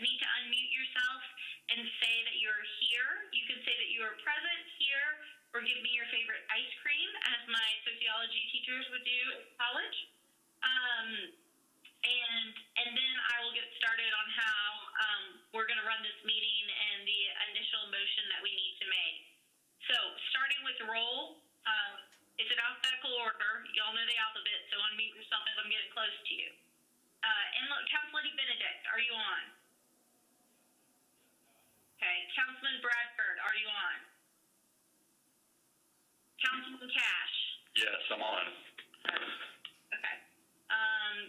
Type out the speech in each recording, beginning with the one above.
need to unmute yourself and say that you're here. You can say that you are present here, or give me your favorite ice cream, as my sociology teachers would do at college. And then I will get started on how we're going to run this meeting and the initial motion that we need to make. So, starting with the roll, it's in alphabetical order. Y'all know the alphabet, so unmute yourself as I'm getting close to you. And look, Council Lady Benedict, are you on? Okay. Councilman Bradford, are you on? Councilman Cash? Yes, I'm on. Okay.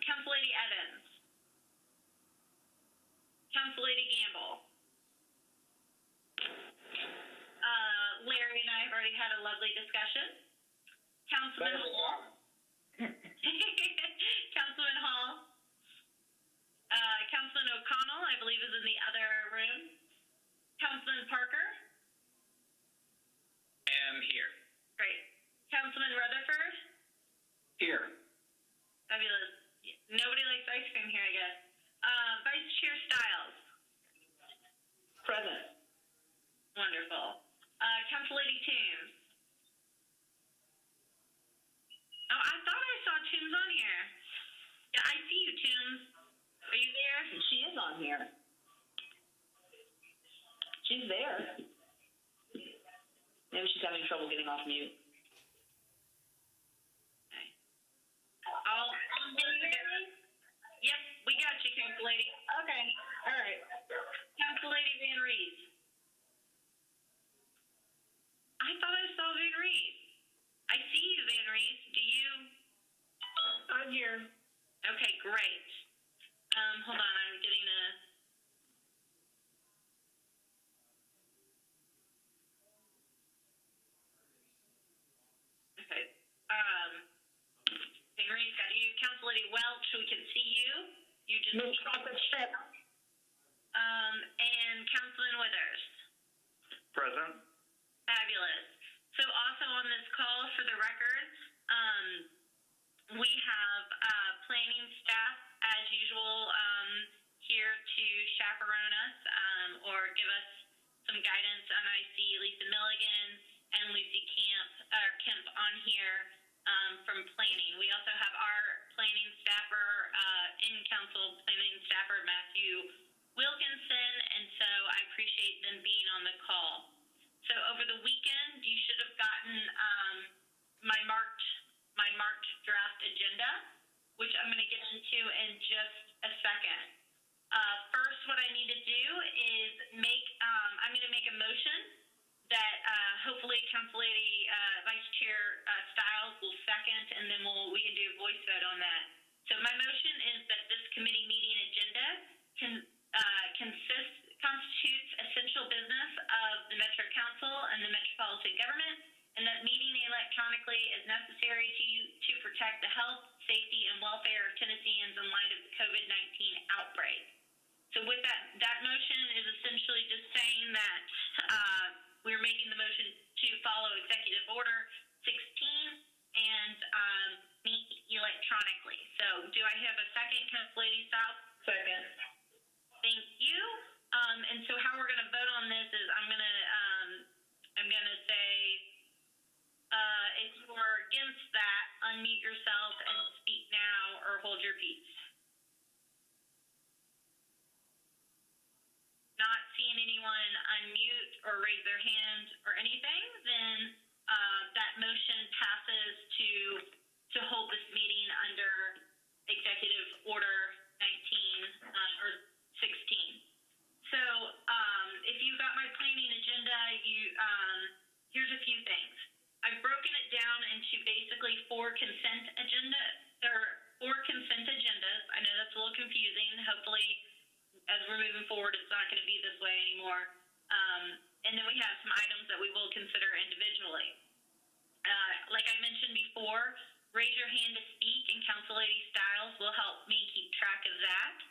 Council Lady Evans? Council Lady Gamble? Larry and I have already had a lovely discussion. Councilman Hall? Councilman Hall? Councilman O'Connell, I believe, is in the other room. Councilman Parker? Am here. Great. Councilman Rutherford? Here. Fabulous. Nobody likes ice cream here, I guess. Vice Chair Stiles? Present. Wonderful. Council Lady Toombs? Oh, I thought I saw Toombs on here. Yeah, I see you, Toombs. Are you there? She is on here. She's there. Maybe she's having trouble getting off mute. Okay. Yep, we got you, Council Lady. Okay. All right. Council Lady Van Rees. I thought I saw Van Rees. I see you, Van Rees. Do you? I'm here. Okay, great. Hold on, I'm getting a... Okay. Van Rees, got you. Council Lady Welch, we can see you. You just... And Councilman Withers. Present. Fabulous. So also on this call, for the record, we have planning staff, as usual, here to chaperone us or give us some guidance. And I see Lisa Milligan and Lucy Kemp on here from planning. We also have our planning staffer, in-council planning staffer, Matthew Wilkinson, and so I appreciate them being on the call. So over the weekend, you should have gotten my marked draft agenda, which I'm going to get into in just a second. First, what I need to do is I'm going to make a motion that hopefully Council Lady Vice Chair Stiles will second, and then we can do a voice vote on that. So my motion is that this committee meeting agenda constitutes essential business of the Metro Council and the Metropolitan Government, and that meeting electronically is necessary to protect the health, safety, and welfare of Tennesseans in light of the COVID-19 outbreak. So with that motion is essentially just saying that we're making the motion to follow Executive Order 16 and meet electronically. So do I have a second, Council Lady Stiles? Second. Thank you. And so how we're going to vote on this is I'm going to say if you're against that, unmute yourself and speak now or hold your peace. Not seeing anyone unmute or raise their hand or anything, then that motion passes to hold this meeting under Executive Order 19 or 16. So if you got my planning agenda, here's a few things. I've broken it down into basically four consent agendas. I know that's a little confusing. Hopefully, as we're moving forward, it's not going to be this way anymore. And then we have some items that we will consider individually. Like I mentioned before, raise your hand to speak, and Council Lady Stiles will help me keep track of that.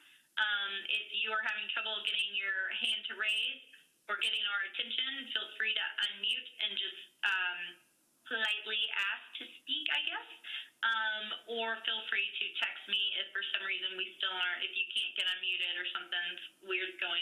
If you are having trouble getting your hand to raise or getting our attention, feel free to unmute and just politely ask to speak, I guess. Or feel free to text me if for some reason if you can't get unmuted or something's weird's going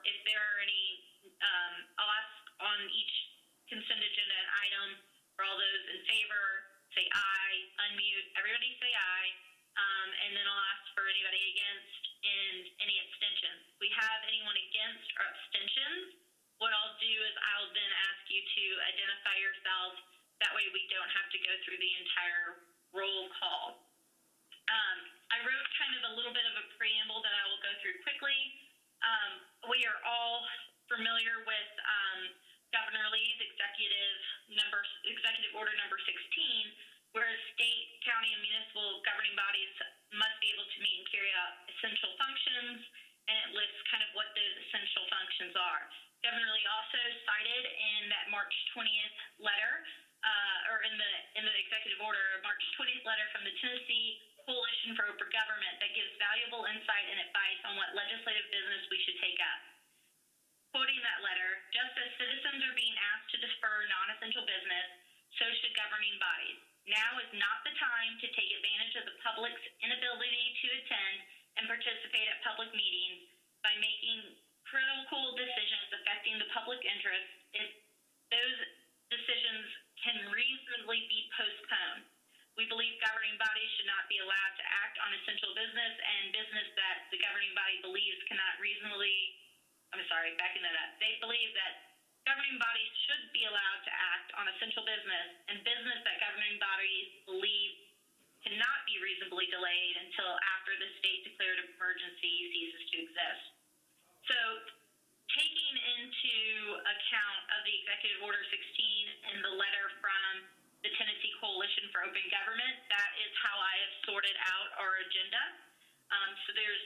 if there are any, I'll ask on each consent agenda item for all those in favor, say aye, unmute, everybody say aye, and then I'll ask for anybody against and any abstentions. If we have anyone against or abstentions, what I'll do is I'll then ask you to identify yourself. That way we don't have to go through the entire roll call. I wrote kind of a little bit of a preamble that I will go through quickly. We are all familiar with Governor Lee's executive order number 16, where state, county, and municipal governing bodies must be able to meet and carry out essential functions, and it lists kind of what those essential functions are. Governor Lee also cited in that March 20th letter, or in the executive order, March 20th letter from the Tennessee Coalition for Open Government that gives valuable insight and advice on what legislative business we should take up. Quoting that letter, just as citizens are being asked to defer non-essential business, so should governing bodies. Now is not the time to take advantage of the public's inability to attend and participate at public meetings by making critical decisions affecting the public interest if those decisions can reasonably be postponed. We believe governing bodies should not be allowed to act on essential business and business that the governing body believes cannot reasonably, backing that up. They believe that governing bodies should be allowed to act on essential business and business that governing bodies believe cannot be reasonably delayed until after the state declared emergency ceases to exist. So, taking into account of the Executive Order 16 and the letter from the Tennessee Coalition for Open Government, that is how I have sorted out our agenda. So there's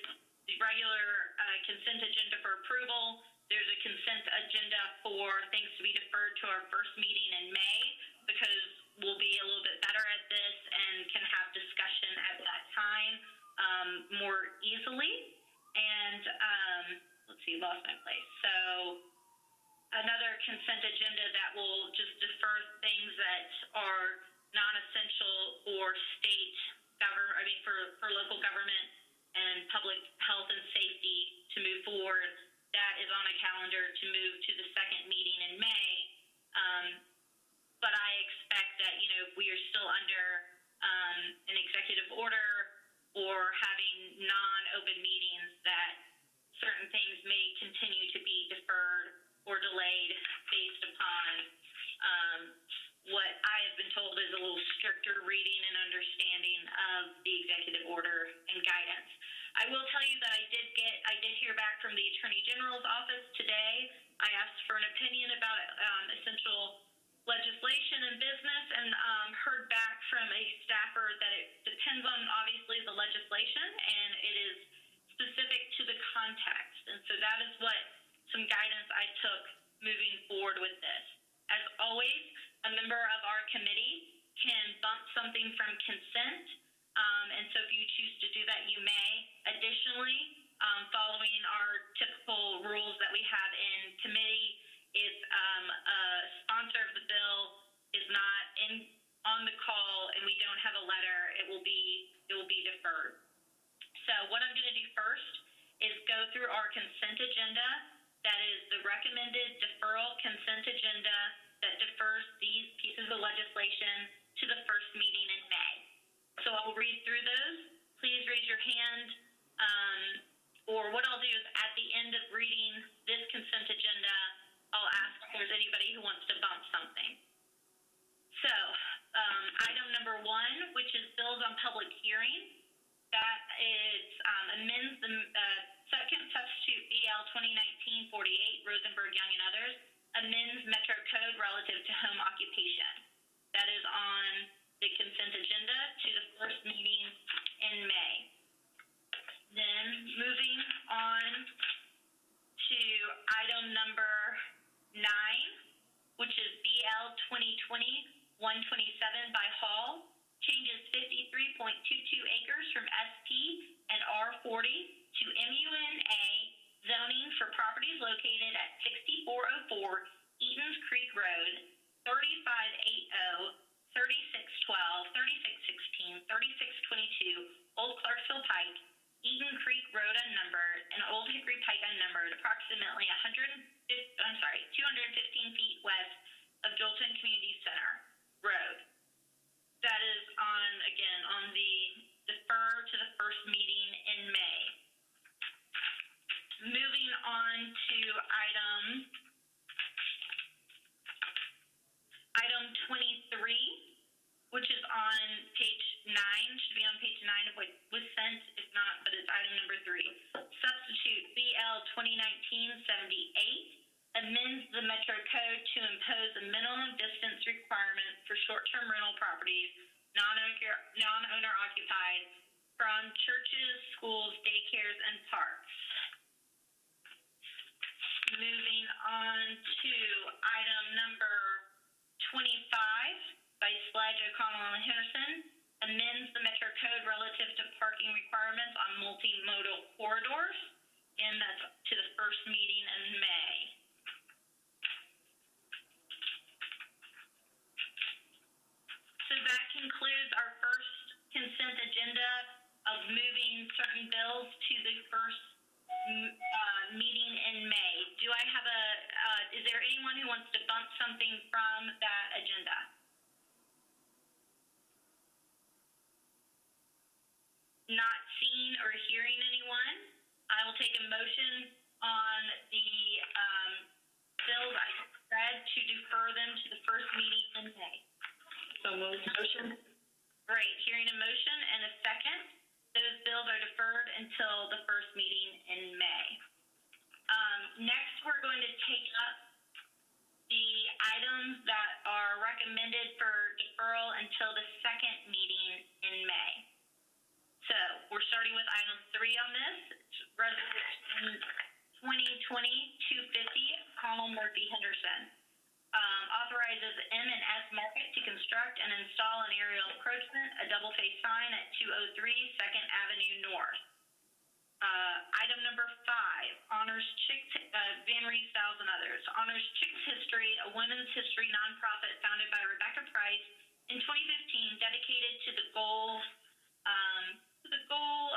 the regular consent agenda for approval. There's a consent agenda for things to be deferred to our first meeting in May, because we'll be a little bit better at this and can have discussion at that time more easily. And let's see, lost my place. So another consent agenda that will just defer things that are non-essential or state for local government and public health and safety to move forward. That is on a calendar to move to the second meeting in May. But I expect that, if we are still under an executive order or having non-open meetings, that certain things may continue to be deferred or delayed based upon what I have been told is a little stricter reading and understanding of the executive order and guidance. I will tell you that I did hear back from the Attorney General's office today. I asked for an opinion about essential legislation and business, and heard back from a staffer that it depends on, obviously, the legislation, and it is specific to the context. And so that is what some guidance I took moving forward with this. As always, a member of our committee can bump something from consent, and so if you choose to do that, you may. Additionally, following our typical rules that we have in committee, if a sponsor of the bill is not on the call and we don't have a letter, it will be deferred. So what I'm going to do first is go through our consent agenda. That is the recommended deferral consent agenda that defers these pieces of legislation to the first meeting in May. So I will read through those. Please raise your hand, or what I'll do is at the end of reading this consent agenda, I'll ask if there's anybody who wants to bump something. So, item number 1, which is bills on public hearing. That is amends the second substitute BL 2019-48, Rosenberg, Young, and others, amends Metro Code relative to home occupation. That is on the consent agenda to the first meeting in May. Then moving on to item number 9, which is BL 2020-127 by Hall, changes 53.22 acres from SP and R40 to MUNA zoning for properties located at 6404 Eaton's Creek Road, 3580, 3612, 3616, 3622 Old Clarksville Pike, Eden Creek Road unnumbered, and Old Hickory Pike unnumbered, approximately 215 feet west of Jolton Community Center Road. That is on the defer to the first meeting in May. Moving on to item 23, which is on page 9, should be on page 9 of what was sent, if not, but it's item number 3. Substitute BL 2019-78, amends the Metro Code to impose a minimum distance requirement for short-term rental properties, non-owner occupied, from churches, schools, daycares, and parks. Moving on to item number 25 by Sledge, O'Connell, and Henderson, amends the Metro Code relative to parking requirements on multimodal corridors, and that's to the first meeting in May. So that concludes our first consent agenda of moving certain bills to the first meeting in May. Do I have is there anyone who wants to bump something from that agenda? Not seeing or hearing anyone, I will take a motion on the bills I said to defer them to the first meeting in May. So moved. Motion. Great. Hearing a motion and a second. Those bills are deferred until the first meeting in May. Next, we're going to take up the items that are recommended for deferral until the second meeting in May. So we're starting with item 3 on this. It's Resolution 2020-250, Connell Murphy Henderson. Authorizes M&S Market to construct and install an aerial encroachment, a double-face sign at 203 2nd Avenue North. Item number 5, honors Chicks, Van Rees Styles and others. Honors Chicks History, a women's history nonprofit founded by Rebecca Price in 2015, dedicated to the goal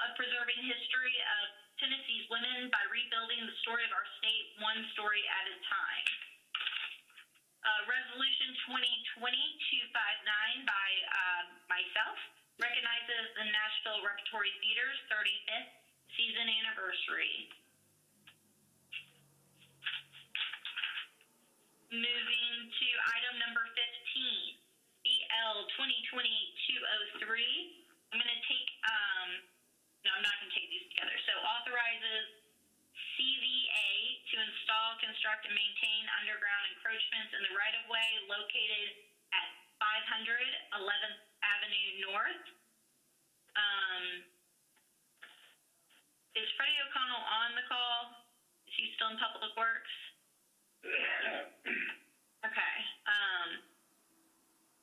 of preserving history of Tennessee's women by rebuilding the story of our state one story at a time. Resolution 2020-259 by myself recognizes the Nashville Repertory Theater's 35th season anniversary. Moving to item number 15, BL 2020-203. I'm going to take, no, I'm not going to take these together. So authorizes CVA to install, construct, and maintain underground encroachments in the right-of-way located at 500 11th Avenue North. Is Freddie O'Connell on the call? Is he still in Public Works? Okay.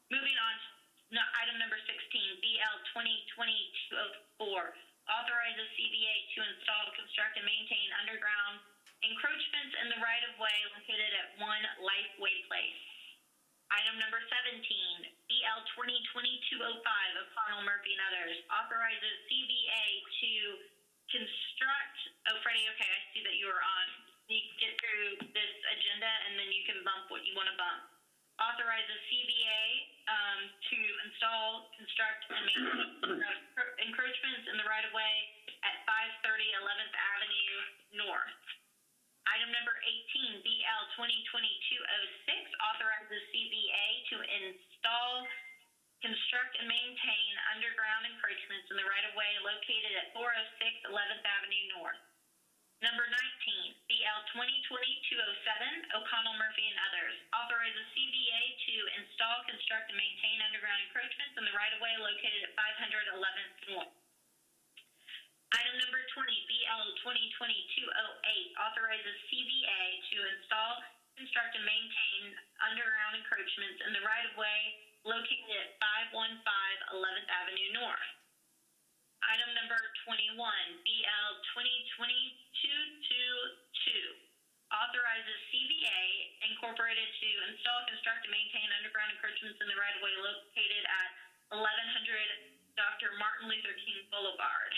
Moving on, item number 16, BL 2020-204. Authorizes CVA to install, construct, and maintain underground encroachments in the right-of-way located at 1 Lifeway Place. Item number 17, BL 2020-205, O'Connell, Murphy, and others. Authorizes CVA to construct, Freddie, okay, I see that you are on. You can get through this agenda, and then you can bump what you want to bump. Authorizes CVA to install, construct, and maintain encroachments in the right-of-way at 530 11th Avenue North. Item number 18, BL 2020-206, authorizes CVA to install, construct, and maintain underground encroachments in the right-of-way located at 406 11th Avenue North. Number 19, BL 2020-207, O'Connell, Murphy, and others. Authorizes CVA to install, construct, and maintain underground encroachments in the right-of-way located at 500 11th North. Item number 20, BL 2020-208, authorizes CVA to install, construct, and maintain underground encroachments in the right-of-way located at 515 11th Avenue North. Item number 21, BL 2020-222, authorizes CVA Incorporated to install, construct, and maintain underground encroachments in the right-of-way located at 1100 Dr. Martin Luther King Boulevard.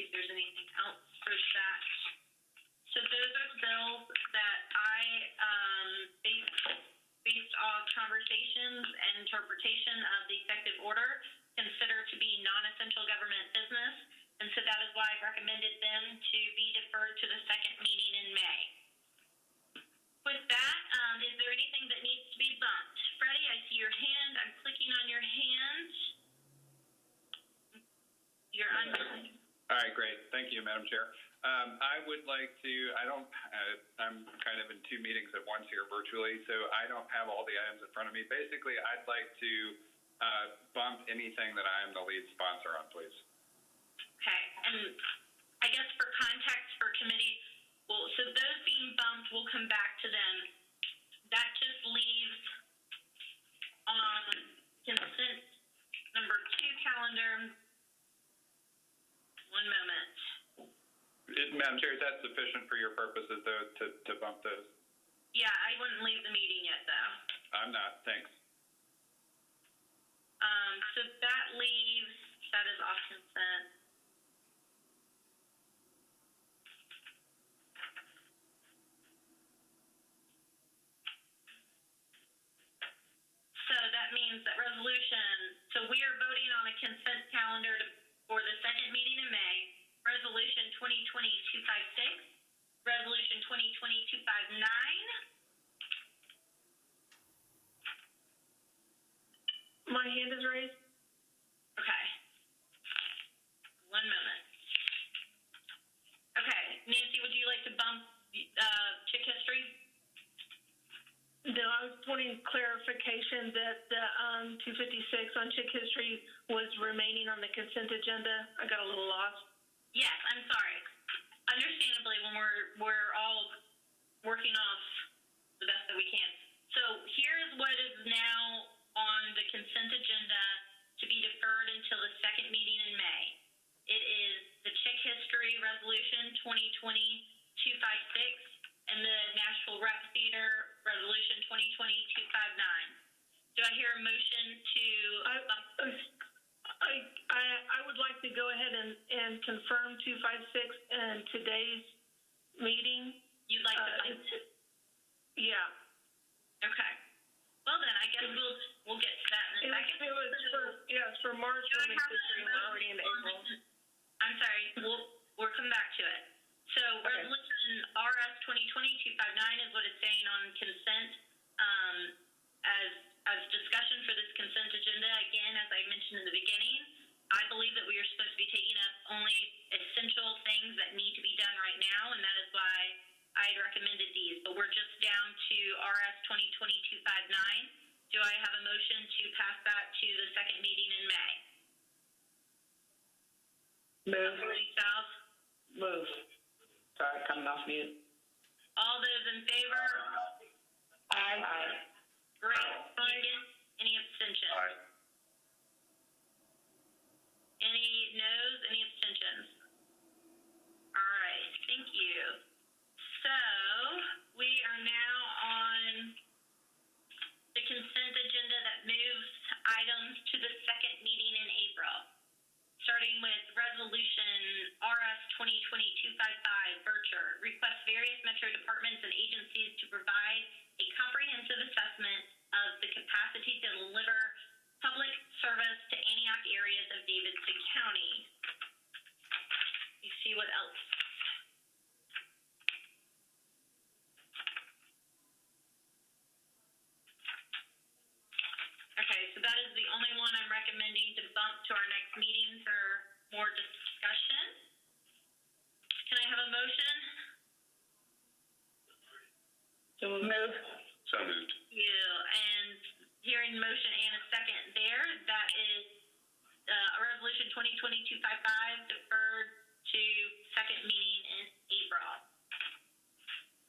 if there's anything else for that. So those are the bills that I, based off conversations and interpretation of the executive order, consider to be non-essential government business. And so that is why I've recommended them to be deferred to the second meeting in May. With that, is there anything that needs to be bumped? Freddie, I see your hand. I'm clicking on your hand. You're unmuted. All right, great. Thank you, Madam Chair. I would like to, I'm kind of in two meetings at once here virtually, so I don't have all the items in front of me. Basically, I'd like to bump anything that I am the lead sponsor on, please. Okay, and I guess for context for committee, well, so those being bumped, we'll come back to them. That just leaves on consent number 2 calendar. One moment. Madam Chair, is that sufficient for your purposes, though, to bump those? Yeah, I wouldn't leave the meeting yet, though. I'm not, thanks. So that leaves, that is off consent. So that means that resolution, so we are voting on a consent calendar for the second meeting in May, Resolution 2020-256, Resolution 2020-259, My hand is raised. okay. One moment. Okay, Nancy, would you like to bump chick history? No, I was wanting clarification that the 256 on chick history was remaining on the consent agenda. I got a little lost. Yes, I'm sorry. Understandably, when we're all working off the best that we can. So here's what is now on the consent agenda to be deferred until the second meeting in May. It is the chick history resolution 2020-256 and the Nashville Rec Theater resolution 2020-259. Do I hear a motion to? I would like to go ahead and confirm 256 in today's meeting. You'd like to? Yeah. Okay. Well then, I guess we'll get to that in a second. It's for March. We're already in April. I'm sorry. We'll come back to it. So Okay. Resolution RS 2020-259 is what it's saying on consent. As discussion for this consent agenda, again, as I mentioned in the beginning, I believe that we are supposed to be taking up only essential things that need to be done right now, and that is why I had recommended these. But we're just down to RS 2020-259. Do I have a motion to pass that to the second meeting in May? Move. South. Move. Sorry, coming off mute. All those in favor? Aye. Great. Any abstentions? Aye. Any noes? Any abstentions? All right. Thank you. So we are now on the consent agenda that moves items to the second meeting in April, starting with Resolution RS 2020-255, Virture, requests various metro departments and agencies to provide a comprehensive assessment of the capacity to deliver public service to Antioch areas of Davidson County. You see what else? Okay, so that is the only one I'm recommending to bump to our next meeting for more discussion. Can I have a motion? So move. So moved. Thank you. And hearing motion and a second there, that is Resolution 2020-255 deferred to second meeting in April.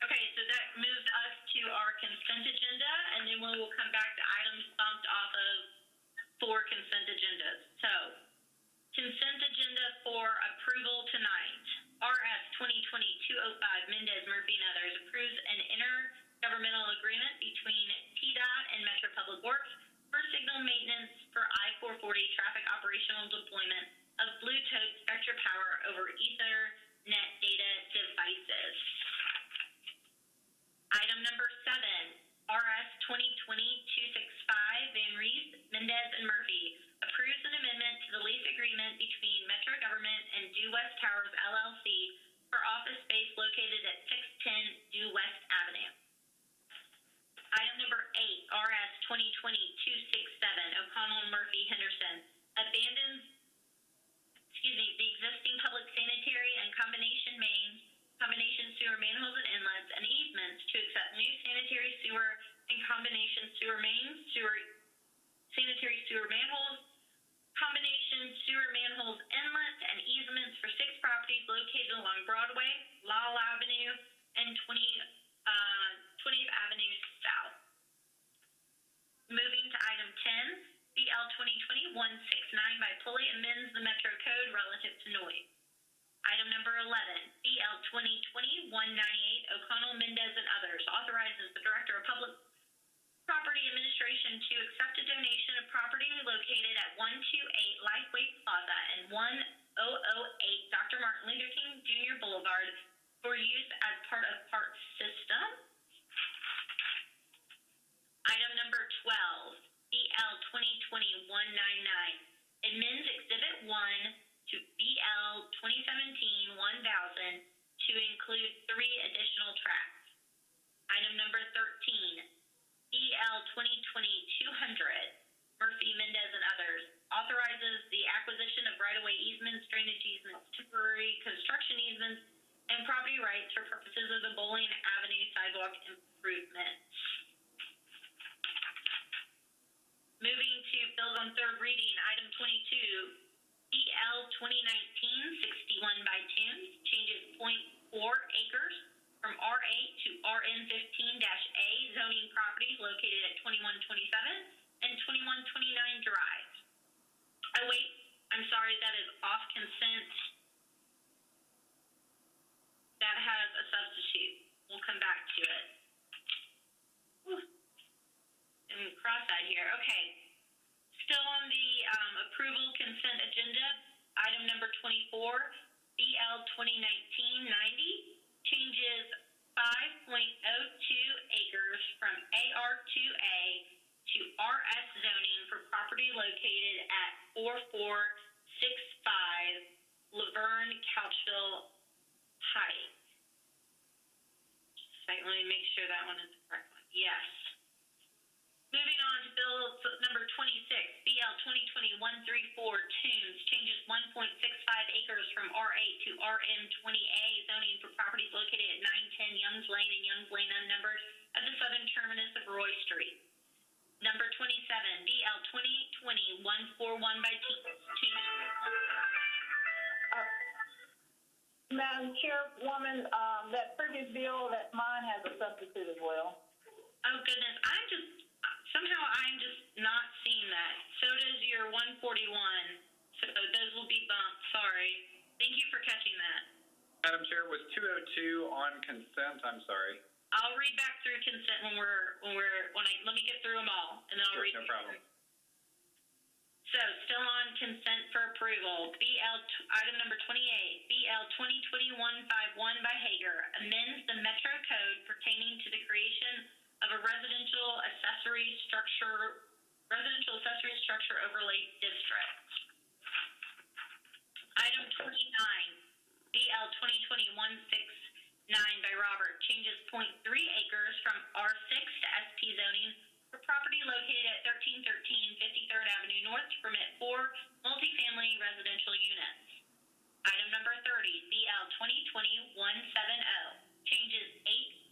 Okay, so that moves us to our consent agenda, and then we will come back to items bumped off of 4 consent agendas. So, consent agenda for approval tonight. RS 2020-205, Mendez, Murphy, and others approves an intergovernmental agreement between TDOT and Metro Public Works for signal maintenance for I-440 traffic operational deployment of Bluetooth Spectra Power over Ethernet data devices. Item number 7, RS 2020-265, Van Rees, Mendez, and Murphy approves an amendment to the lease agreement between Metro Government and Due West Towers, LLC for office space located at 610 Due West Avenue. Item number 8, RS 2020-267, O'Connell and Murphy Henderson abandons, the existing public sanitary and combination sewer manholes and inlets and easements to accept new sanitary sewer and combination sewer mains, sanitary sewer manholes, combination sewer manholes inlets, and easements for 6 properties located along Broadway, Lowell Avenue, and 20th Avenue South. Moving to item 10, BL 2020-169 by Pulley amends the Metro Code relative to noise. Item number 11, BL 2020-198, O'Connell, Mendez, and others, authorizes the Director of Public Property Administration to accept a donation of property located at 128 Lifeway Plaza and 1008 Dr. Martin Luther King Jr. Boulevard for use as part of Park System. Item number 12, BL 2020-199, amends Exhibit 1 to BL 2017-1000 to include 3 additional tracks. Item number 13, BL 2020-200, Murphy, Mendez, and others, authorizes the acquisition of right-of-way easements, drainage easements, temporary construction easements, and property rights for purposes of the Bowling Avenue sidewalk improvements. Moving to bills on third reading, item 22, BL 2019-61 by Toombs, changes 0.4 acres from R8 to RN15-A zoning properties located at 2127 and 2129 Drive. Oh wait, I'm sorry, that is off consent. That has a substitute. We'll come back to it. Whew. I'm cross-eyed here. Okay. Still on the approval consent agenda, item number 24, BL 2019-90, changes 5.02 acres from AR2A to RS zoning for property located at 4465 Laverne Couchville Heights. Just a second, let me make sure that one is the correct one. Yes. Moving on to bill number 26, BL 2020-134, Toombs, changes 1.65 acres from R8 to RM20A zoning for properties located at 910 Youngs Lane and Youngs Lane unnumbered at the southern terminus of Roy Street. Number 27, BL 2020-141 by Toombs. Madam Chairwoman, that previous bill, that mine has a substitute as well. Oh goodness, I'm just not seeing that. So does your 141. So those will be bumped. Sorry. Thank you for catching that. Madam Chair, was 202 on consent? I'm sorry. I'll read back through consent let me get through them all, and then I'll read. No problem. So, still on consent for approval, item number 28, BL 2020-151 by Hager, amends the Metro Code pertaining to the creation of a residential accessory structure overlay district. Item 29, BL 2020-169 by Robert, changes 0.3 acres from R6 to SP zoning for property located at 1313 53rd Avenue North to permit 4 multifamily residential units. Item number 30, BL 2020-170, changes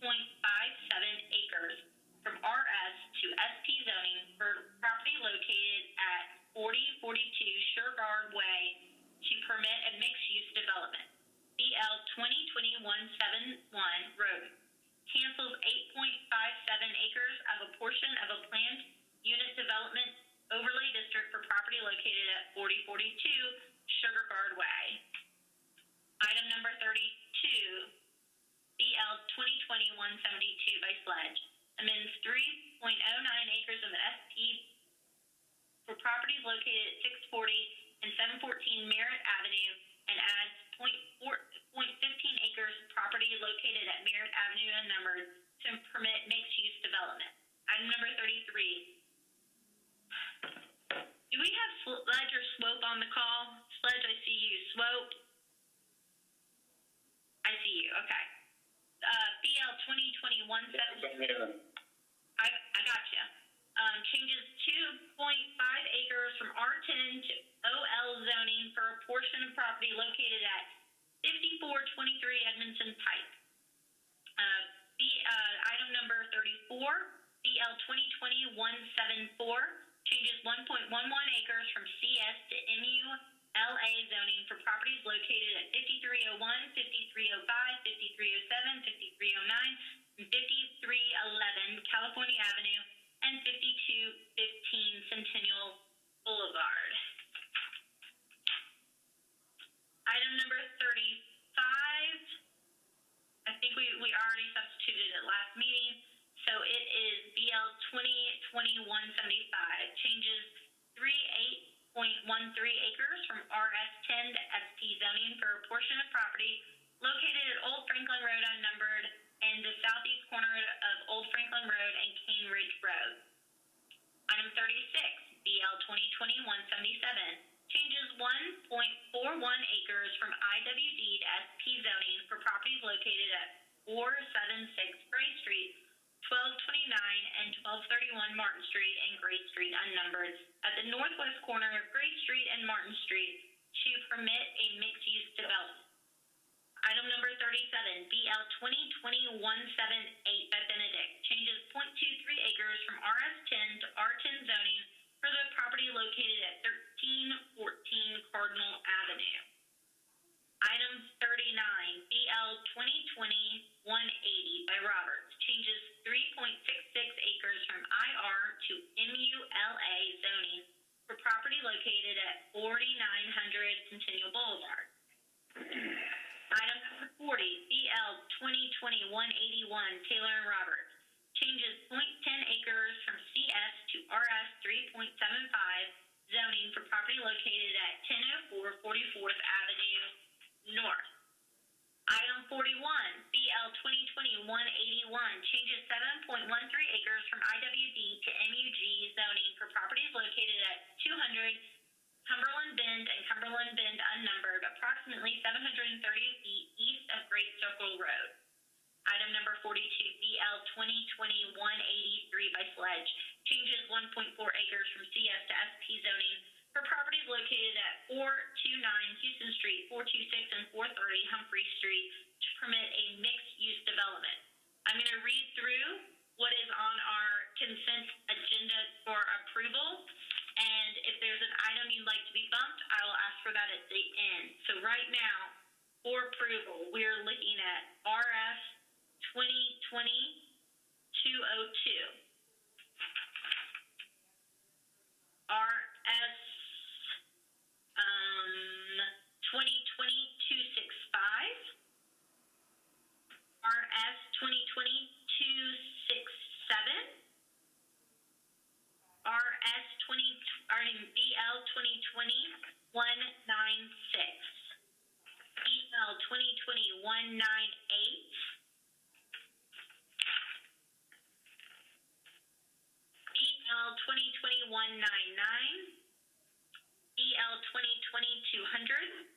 8.57 acres from RS to SP zoning for property located at 4042 Sureguard Way to permit a mixed-use development. BL 2020-171 Road cancels 8.57 acres of a portion of a planned unit development overlay district for property located at 4042 Sureguard Way. Item number 32, BL 2020-172 by Sledge, amends 3.09 acres of an SP for properties located at 640 and 714 Merritt Avenue and adds 0.15 acres of property located at Merritt Avenue unnumbered to permit mixed-use development. Item number 33. Do we have Sledge or Swope on the call? Sledge, I see you. Swope? I see you. Okay. BL 2021-7. I gotcha. Changes 2.5 acres from R10 to OL zoning for a portion of property located at 5423 Edmondson Pike. Item number 34, BL 2020-174, changes 1.11 acres from CS to MULA zoning for properties located at 5301, 5305, 5307, 5309, and 5311 California Avenue and 5215 Centennial Boulevard. Item number 35, I think we already substituted it last meeting, so it is BL 2020-175, changes 38.13 acres from RS10 to SP zoning for a portion of property located at Old Franklin Road unnumbered and the southeast corner of Old Franklin Road and Cane Ridge Road. Item 36, BL 2020-177, changes 1.41 acres from IWD to SP zoning for properties located at 476 Gray Street, 1229 and 1231 Martin Street and Gray Street unnumbered at the northwest corner of Gray Street and Martin Street to permit a mixed-use development. Item number 37, BL 2020-178 by Benedict, changes 0.23 acres from RS10 to R10 zoning for the property located at 1314 Cardinal Avenue. Item 39, BL 2020-180 by Roberts, changes 3.66 acres from IR to MULA zoning for property located at 4900 Centennial Boulevard. Item number 40, BL 2020-181 Taylor and Roberts, changes 0.10 acres from CS to RS 3.75 zoning for property located at 1004 44th Avenue North. Item 41, BL 2020-181, changes 7.13 acres from IWD to MUG zoning for properties located at 200 Cumberland Bend and Cumberland Bend unnumbered, approximately 730 feet east of Great Circle Road. Item number 42, BL 2020-183 by Sledge, changes 1.4 acres from CS to SP zoning for properties located at 429 Houston Street, 426 and 430 Humphrey Street to permit a mixed-use development. I'm going to read through what is on our consent agenda for approval, and if there's an item you'd like to be bumped, I will ask for that at the end. So right now, for approval, we're looking at RS 2020-202. RS 2020-265, RS 2020-267, BL 2020-196, BL 2020-198, BL 2020-199, BL 2020-200,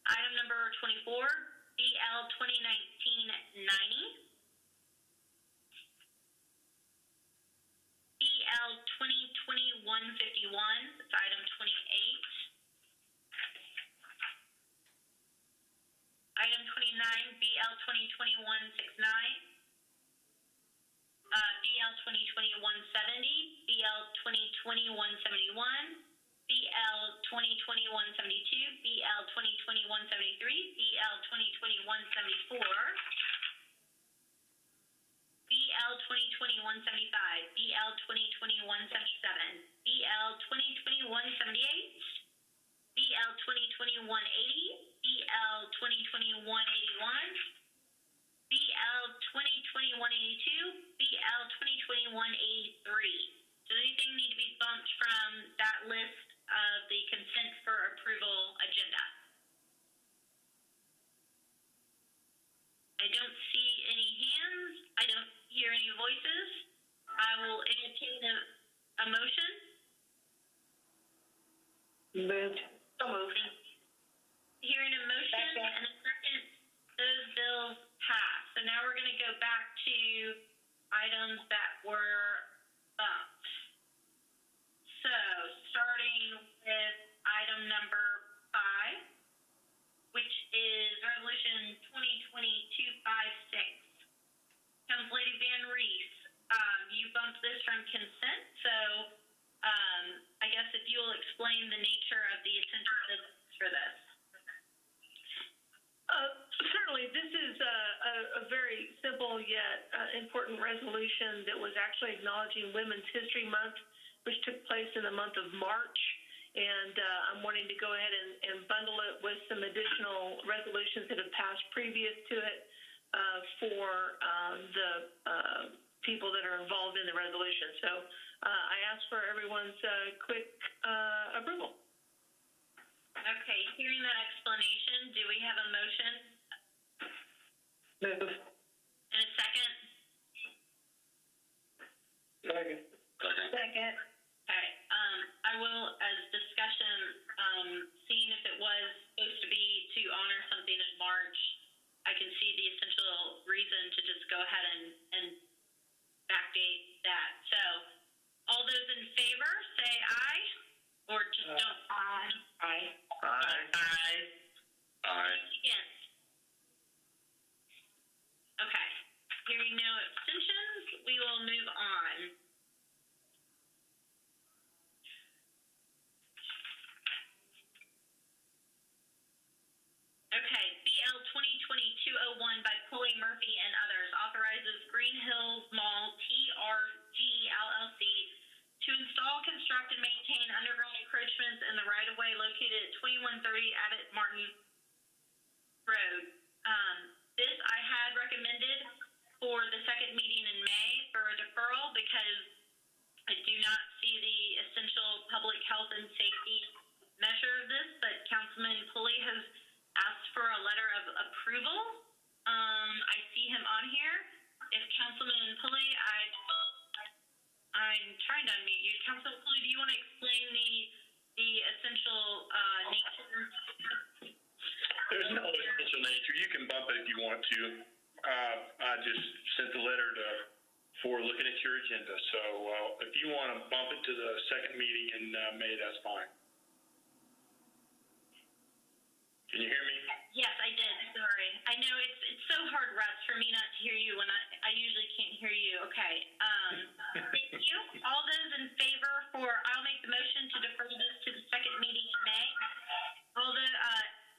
item number 24, BL 2019-90, BL 2020-151, that's item 28. Item 29, BL 2020-169, BL 2020-170, BL 2020-171, BL 2020-172, BL 2020-173, BL 2020-174, BL 2020-175, BL 2020-177, BL 2020-178, BL 2020-180, BL 2020-181, BL BL 2021-82, BL 2021-83. Does anything need to be bumped from that list of the consent for approval agenda? I don't see any hands. I don't hear any voices. I will entertain a motion. Moved. So moved. Hearing a motion Second. and a second, those bills pass. So now we're going to go back to items that were bumped. So starting with item number 5, which is Resolution 2022-56. Councilor Van Reese, you bumped this from consent, so I guess if you'll explain the nature of the essential business for this. Certainly, this is a very simple yet important resolution that was actually acknowledging Women's History Month, which took place in the month of March. And I'm wanting to go ahead and bundle it with some additional resolutions that have passed previous to it for the people that are involved in the resolution. So I ask for everyone's quick approval. Okay, hearing that explanation, do we have a motion Move. and a second? Second. Second. Okay, I will, as discussion, seeing if it was supposed to be to honor something in March, I can see the essential reason to just go ahead and backdate that. So, all those in favor, say aye, or just don't. Aye. Aye. Aye. Aye. Against. Okay, hearing no abstentions, we will move on. Okay, BL 2020-201 by Pulley Murphy and others authorizes Green Hills Mall TRG LLC to install, construct, and maintain underground encroachments in the right-of-way located at 2130 Abbott Martin Road. This I had recommended for the second meeting in May for a deferral because I do not see the essential public health and safety measure of this, but Councilman Pulley has asked for a letter of approval. I see him on here. If Councilman Pulley, I'm trying to unmute you. Councilman Pulley, do you want to explain the essential nature? There's no essential nature. You can bump it if you want to. I just sent the letter for looking at your agenda. So if you want to bump it to the second meeting in May, that's fine. Can you hear me? Yes, I did. Sorry. I know it's so hard, Russ, for me not to hear you when I usually can't hear you. Okay. Thank you. All those in favor I'll make the motion to defer this to the second meeting in May.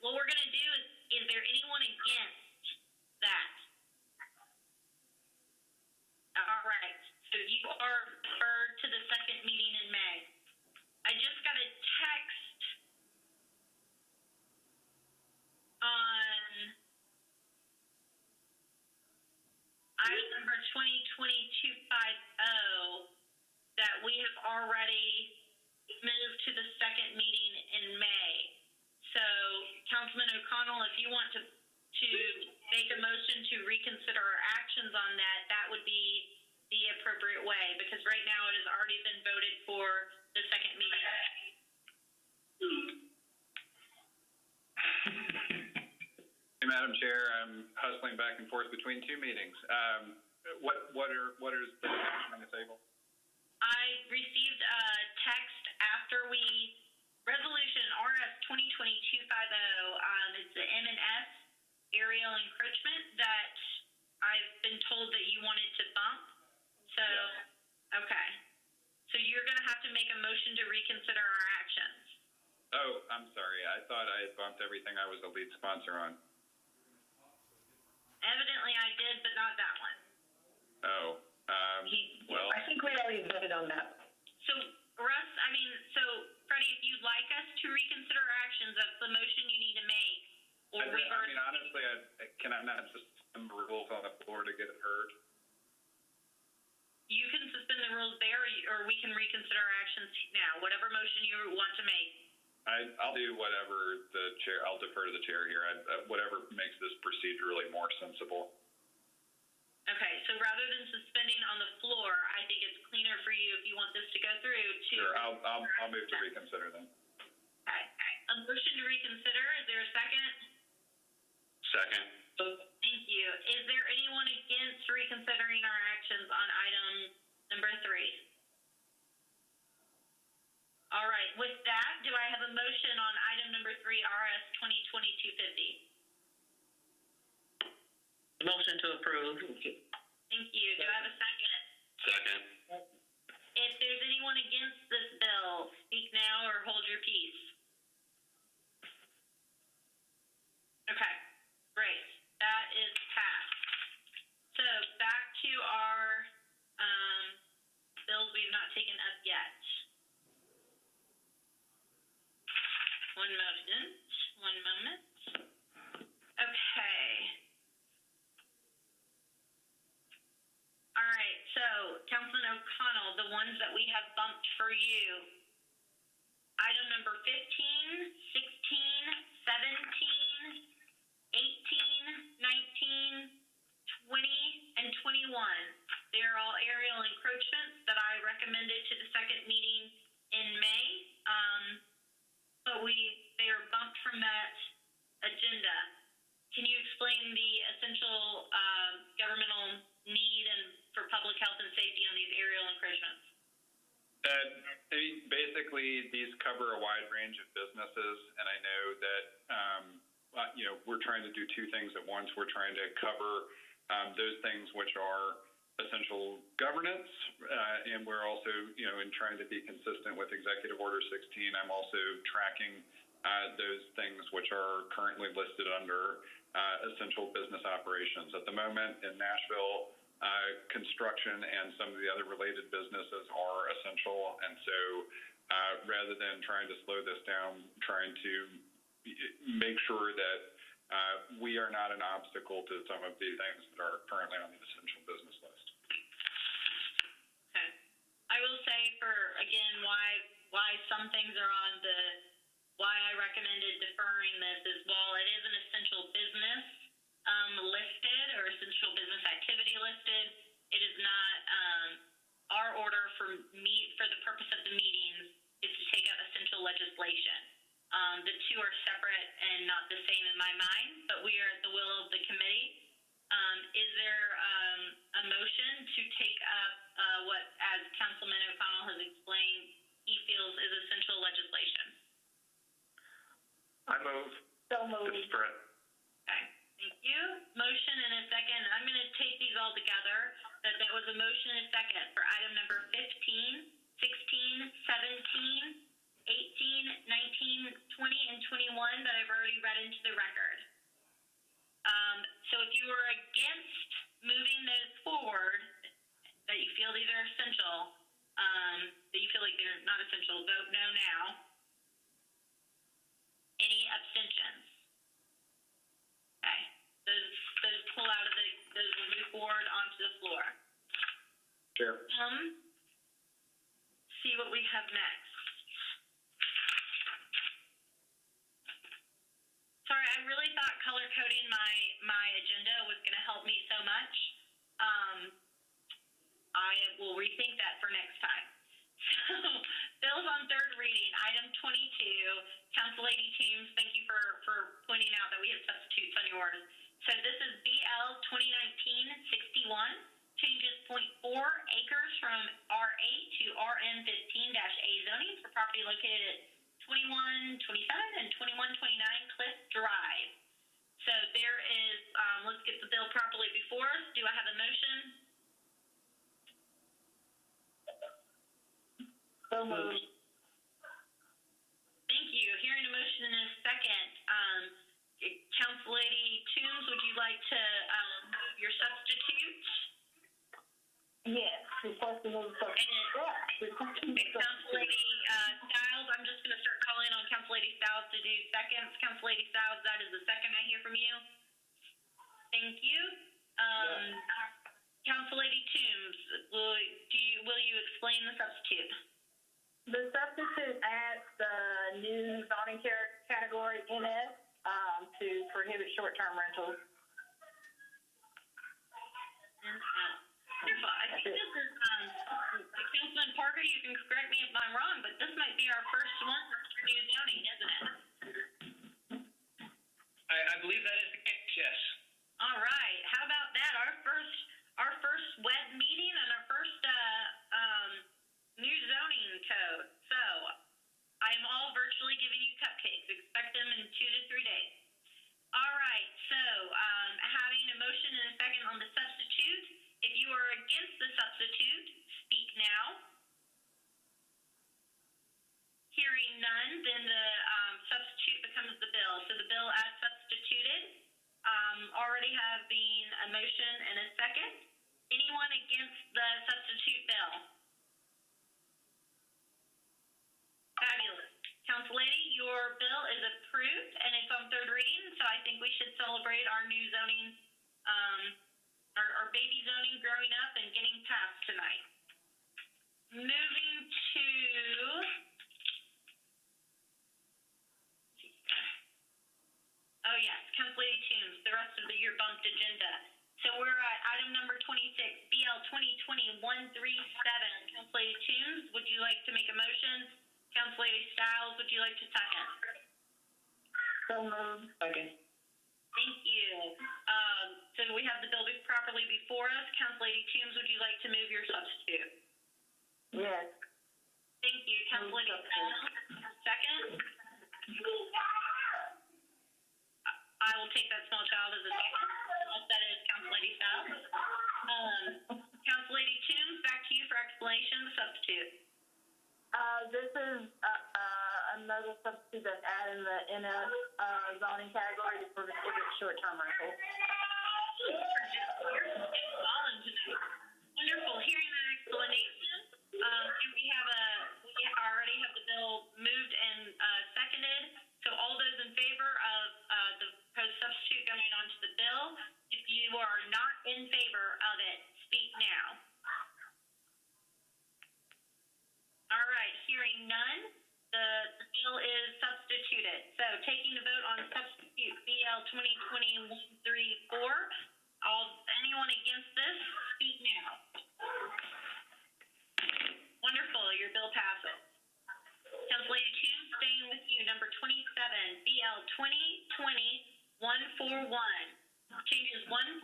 What we're going to do is there anyone against that? All right. So you are deferred to the second meeting in May. I just got a text on item number 2020-250 that we have already moved to the second meeting in May. So, Councilman O'Connell, if you want to make a motion to reconsider our actions on that, that would be the appropriate way, because right now it has already been voted for the second meeting. Hey, Madam Chair, I'm hustling back and forth between two meetings. What is the action on the table? I received a text after resolution RS 2020-250, it's the M&S aerial encroachment that I've been told that you wanted to bump. So, yes. Okay. So you're going to have to make a motion to reconsider our actions. Oh, I'm sorry. I thought I had bumped everything I was the lead sponsor on. Evidently I did, but not that one. Oh, well. I think we already voted on that. So, Russ, Freddie, if you'd like us to reconsider our actions, that's the motion you need to make. Or I mean, honestly, can I not just suspend the rules on the floor to get it heard? You can suspend the rules there, or we can reconsider our actions now. Whatever motion you want to make. I'll do whatever the chair. I'll defer to the chair here. Whatever makes this procedurally more sensible. Okay, so rather than suspending on the floor, I think it's cleaner for you if you want this to go through to. Sure, I'll move to reconsider then. Okay. A motion to reconsider. Is there a second? Second. Thank you. Is there anyone against reconsidering our actions on item number 3? All right. With that, do I have a motion on item number 3, RS 2020-250? Motion to approve. Thank you. Do I have a second? Second. If there's anyone against this bill, speak now or hold your peace. Okay, great. That is passed. So back to our bills we have not taken up yet. One moment. Okay. All right, so Councilman O'Connell, the ones that we have bumped for you. Item number 15, 16, 17, 18, 19, 20, and 21. They are all aerial encroachments that I recommended to the second meeting in May, but they are bumped from that agenda. Can you explain the essential governmental need and for public health and safety on these aerial encroachments? Basically, these cover a wide range of businesses, and I know that we're trying to do two things at once. We're trying to cover those things which are essential governance, and we're also, in trying to be consistent with Executive Order 16, I'm also tracking those things which are currently listed under essential business operations. At the moment in Nashville, construction and some of the other related businesses are essential, and so rather than trying to slow this down, trying to make sure that we are not an obstacle to some of the things that are currently on the essential business list. Okay. I will say why some things are on why I recommended deferring this is while it is an essential business listed or essential business activity listed, it is not our order for the purpose of the meetings is to take up essential legislation. The two are separate and not the same in my mind, but we are at the will of the committee. Is there a motion to take up what, as Councilman O'Connell has explained, he feels is essential legislation? I move. So moved. This is Brett. Okay, thank you. Motion and a second. I'm going to take these all together. That was a motion and a second for item number 15, 16, 17, 18, 19, 20, and 21 that I've already read into the record. So if you are against moving those forward, that you feel these are essential, that you feel like they're not essential, vote no now. Any abstentions? Okay. Those pull out of those will move forward onto the floor. Chair. See what we have next. Sorry, I really thought color coding my agenda was going to help me so much. I will rethink that for next time. So, bills on third reading, item 22. Council Lady Toombs, thank you for pointing out that we have substitutes on yours. So this is BL 2019-61, changes 0.4 acres from R8 to RN15-A zoning for property located at 2127 and 2129 Cliff Drive. So there is, let's get the bill properly before us. Do I have a motion? So moved. Thank you. Hearing a motion in a second. Council Lady Toombs, would you like to move your substitute? Yes, request to move substitute. Council Lady Stiles, I'm just going to start calling on Council Lady Stiles to do seconds. Council Lady Styles, that is the second I hear from you. Thank you. Council Lady Toombs, will you explain the substitute? The substitute adds the new zoning category NS to prohibit short-term rentals. Wonderful. I think this is, Councilman Parker, you can correct me if I'm wrong, but this might be our first one for new zoning, isn't it? I believe that is the case, yes. All right. How about that? Our first web meeting and our first new zoning code. So I'm all virtually giving you cupcakes. Expect them in 2 to 3 days. All right. So having a motion and a second on the substitute. If you are against the substitute, speak now. Hearing none, then the substitute becomes the bill. So the bill as substituted already having a motion and a second. Anyone against the substitute bill? Fabulous. Council Lady, your bill is approved and it's on third reading, so I think we should celebrate our new zoning, our baby zoning growing up and getting passed tonight. Moving to oh yes, Council Lady Toombs, the rest of your bumped agenda. So we're at item number 26, BL 2020-137. Council Lady Toombs, would you like to make a motion? Council Lady Styles, would you like to second? So moved. Second. Thank you. So we have the bill properly before us. Council Lady Toombs, would you like to move your substitute? Yes. Thank you. Council Lady Styles, second. I will take that small child as a second, unless that is Council Lady Styles. Council Lady Toombs, back to you for explanation of the substitute. This is another substitute that's adding the NS zoning category to prohibit short-term rentals. You're falling tonight. Wonderful. Hearing that explanation, and we already have the bill moved and seconded. So all those in favor of the proposed substitute going on to the bill, if you are not in favor of it, speak now. All right, hearing none, the bill is substituted. So taking a vote on substitute BL 2020-134, anyone against this, speak now. Wonderful, your bill passes. Council Lady Toombs, staying with you, number 27, BL 2020-141. Changes 1.96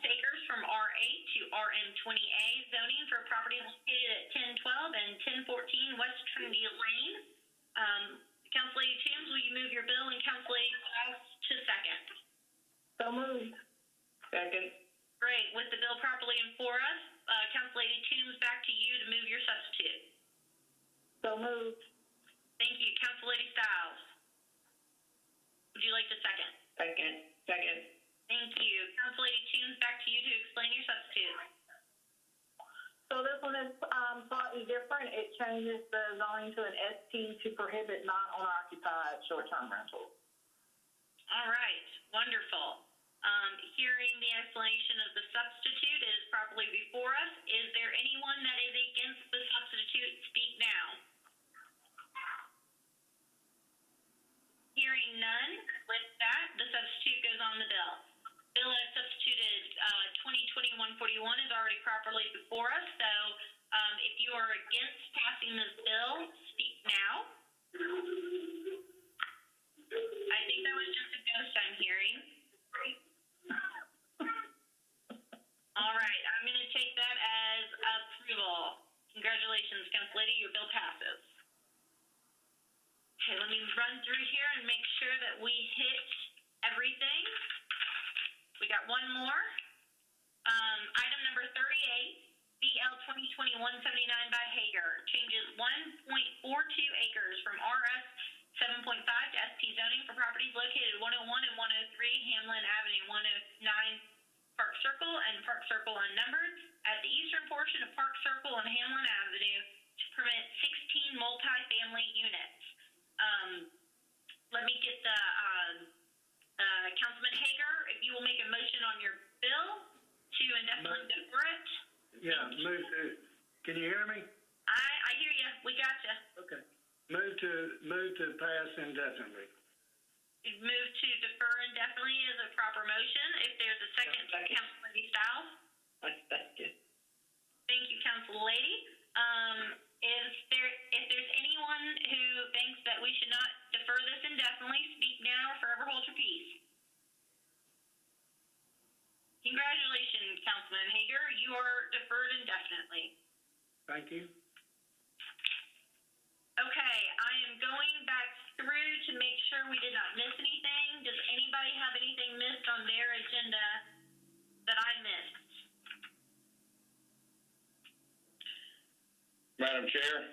acres from R8 to RM20A zoning for property located at 1012 and 1014 West Trinity Lane. Council Lady Toombs, will you move your bill, and Council Lady Styles to second? So moved. Second. Great. With the bill properly before us, Council Lady Toombs, back to you to move your substitute. So moved. Thank you. Council Lady Styles, would you like to second? Second. Second. Thank you. Council Lady Toombs, back to you to explain your substitute. So this one is slightly different. It changes the zoning to an ST to prohibit non-owner-occupied short-term rentals. All right. Wonderful. Hearing the explanation of the substitute is properly before us. Is there anyone that is against the substitute? Speak now. Hearing none, with that, the substitute goes on the bill. Bill as substituted 2020-141 is already properly before us, so if you are against passing this bill, speak now. I think that was just a ghost I'm hearing. All right, I'm going to take that as approval. Congratulations, Council Lady, your bill passes. Okay, let me run through here and make sure that we hit everything. We got one more. Item number 38, BL 2020-179 by Hager. Changes 1.42 acres from RS 7.5 to ST zoning for properties located 101 and 103 Hamlin Avenue, 109 Park Circle and Park Circle unnumbered at the eastern portion of Park Circle and Hamlin Avenue to permit 16 multifamily units. Let me get the Can you hear me? I hear you. We got you. Okay. Move to pass indefinitely. Move to defer indefinitely as a proper motion. If there's a second, Second. Councilman Stiles. Second. Thank you, Council Lady. If there's anyone who thinks that we should not defer this indefinitely, speak now or forever hold your peace. Congratulations, Councilman Hager. You are deferred indefinitely. Thank you. Okay, I am going back through to make sure we did not miss anything. Does anybody have anything missed on their agenda that I missed? Madam Chair?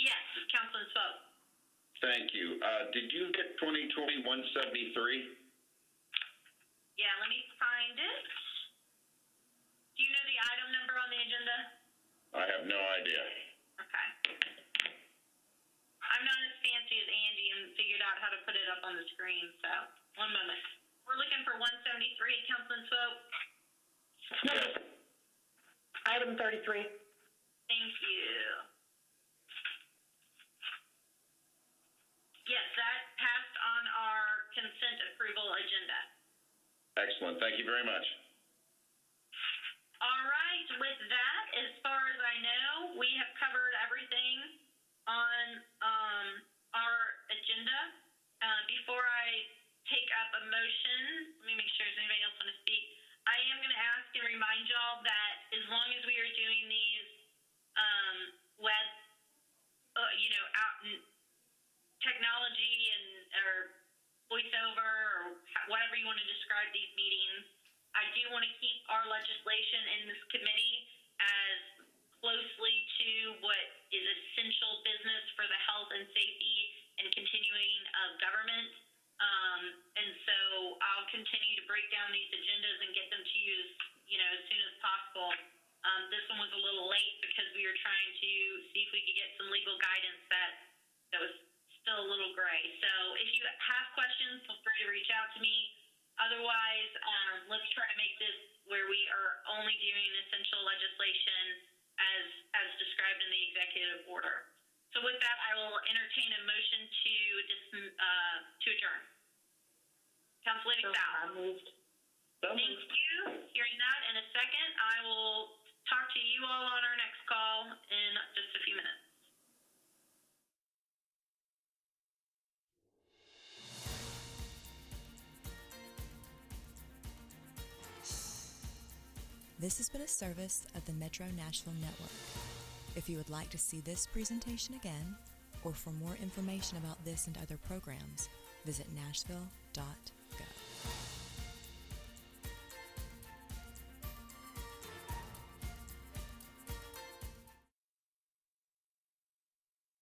Yes, Councilman Swope. Thank you. Did you get 2020-173? Yeah, let me find it. Do you know the item number on the agenda? I have no idea. Okay. I'm not as fancy as Andy and figured out how to put it up on the screen, so one moment. We're looking for 173, Councilman Swope. Yes. Item 33. Thank you. Yes, that passed on our consent approval agenda. Excellent. Thank you very much. All right, with that, as far as I know, we have covered everything on our agenda. Before I take up a motion, let me make sure, does anybody else want to speak? I am going to ask and remind y'all that as long as we are doing these web, out in technology or voiceover or whatever you want to describe these meetings, I do want to keep our legislation in this committee as closely to what is essential business for the health and safety and continuing of government. And so I'll continue to break down these agendas and get them to you as soon as possible. This one was a little late because we were trying to see if we could get some legal guidance that was still a little gray. So if you have questions, feel free to reach out to me. Otherwise, let's try to make this where we are only doing essential legislation as described in the executive order. So with that, I will entertain a motion to adjourn. Council Lady Sal. Thank you. Hearing that in a second, I will talk to you all on our next call in just a few minutes. This has been a service of the Metro Nashville Network. If you would like to see this presentation again, or for more information about this and other programs, visit nashville.gov.